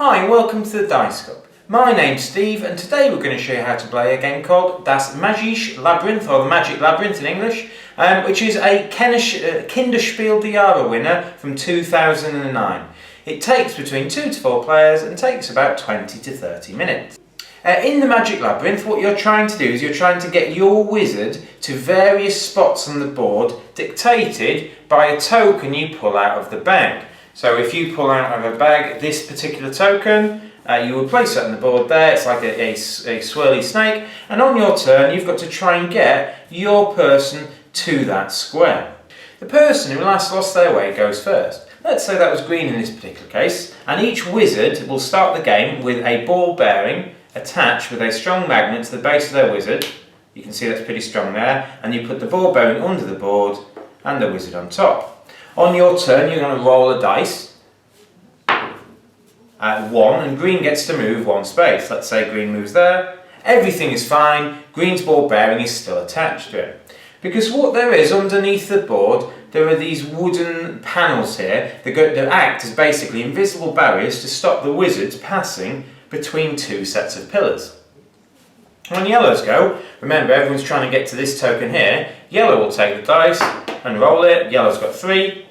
Hi and welcome to the Dice Cup. My name's Steve and today we're going to show you how to play a game called Das Magic Labyrinth, or the Magic Labyrinth in English, which is a Kinderspiel des Jahres winner from 2009. It takes between 2 to 4 players and takes about 20 to 30 minutes. In the Magic Labyrinth, what you're trying to do is you're trying to get your wizard to various spots on the board dictated by a token you pull out of the bag. So if you pull out of a bag this particular token, you will place it on the board there. It's like a swirly snake, and on your turn you've got to try and get your person to that square. The person who last lost their way goes first. Let's say that was green in this particular case, and each wizard will start the game with a ball bearing attached with a strong magnet to the base of their wizard. You can see that's pretty strong there, and you put the ball bearing under the board and the wizard on top. On your turn you're going to roll a dice at 1 and green gets to move 1 space. Let's say green moves there. Everything is fine. Green's ball bearing is still attached to it. Because what there is underneath the board, there are these wooden panels here that act as basically invisible barriers to stop the wizards passing between 2 sets of pillars. When yellows go, remember everyone's trying to get to this token here. Yellow will take the dice and roll it. Yellow's got 3.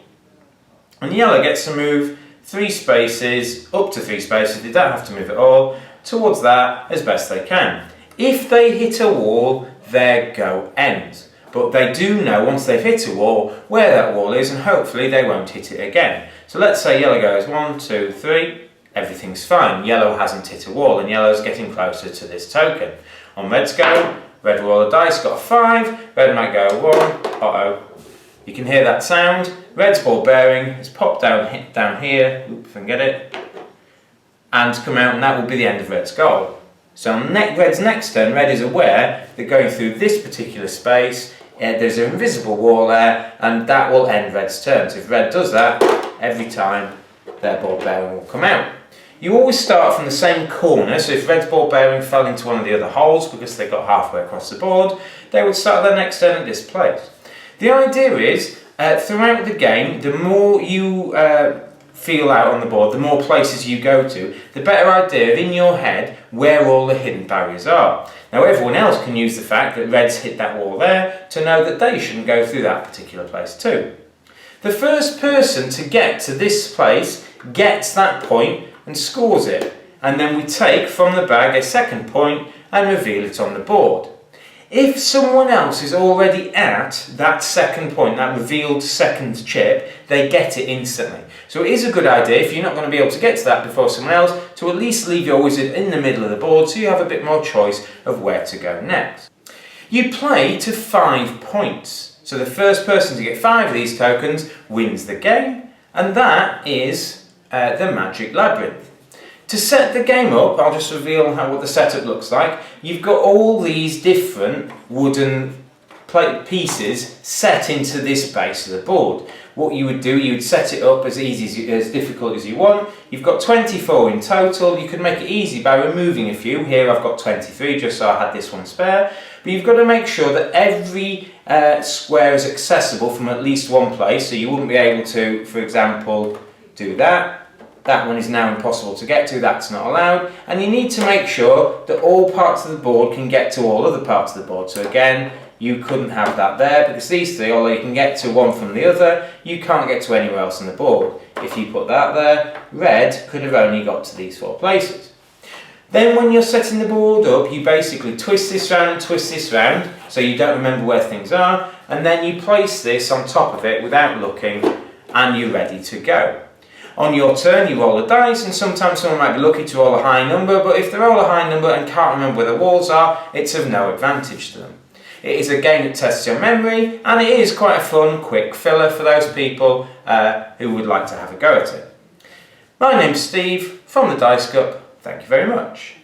And yellow gets to move 3 spaces, up to 3 spaces, they don't have to move at all, towards that as best they can. If they hit a wall, their go ends. But they do know once they've hit a wall where that wall is, and hopefully they won't hit it again. So let's say yellow goes 1, 2, 3, everything's fine. Yellow hasn't hit a wall and yellow's getting closer to this token. On red's go, red roll a dice, got a 5, red might go 1, uh-oh. You can hear that sound. Red's ball bearing has popped down, hit down here, oops, if I can get it, and come out, and that will be the end of red's goal. So on red's next turn, red is aware that going through this particular space, there's an invisible wall there, and that will end red's turn. So if red does that, every time their ball bearing will come out. You always start from the same corner, so if red's ball bearing fell into one of the other holes because they got halfway across the board, they would start their next turn at this place. The idea is, throughout the game, the more you feel out on the board, the more places you go to, the better idea of in your head where all the hidden barriers are. Now everyone else can use the fact that red's hit that wall there to know that they shouldn't go through that particular place too. The first person to get to this place gets that point and scores it, and then we take from the bag a second point and reveal it on the board. If someone else is already at that second point, that revealed second chip, they get it instantly. So it is a good idea, if you're not going to be able to get to that before someone else, to at least leave your wizard in the middle of the board so you have a bit more choice of where to go next. You play to 5 points. So the first person to get 5 of these tokens wins the game, and that is the Magic Labyrinth. To set the game up, I'll just reveal what the setup looks like. You've got all these different wooden pieces set into this base of the board. What you would do, you would set it up as difficult as you want. You've got 24 in total. You could make it easy by removing a few. Here I've got 23 just so I had this one spare. But you've got to make sure that every square is accessible from at least one place. So you wouldn't be able to, for example, do that. That one is now impossible to get to, that's not allowed. And you need to make sure that all parts of the board can get to all other parts of the board. So again, you couldn't have that there because these 3, although you can get to one from the other, you can't get to anywhere else on the board. If you put that there, red could have only got to these 4 places. Then when you're setting the board up, you basically twist this round and twist this round so you don't remember where things are, and then you place this on top of it without looking, and you're ready to go. On your turn you roll a dice, and sometimes someone might be lucky to roll a high number, but if they roll a high number and can't remember where the walls are, it's of no advantage to them. It is a game that tests your memory, and it is quite a fun, quick filler for those people who would like to have a go at it. My name's Steve from the Dice Cup. Thank you very much.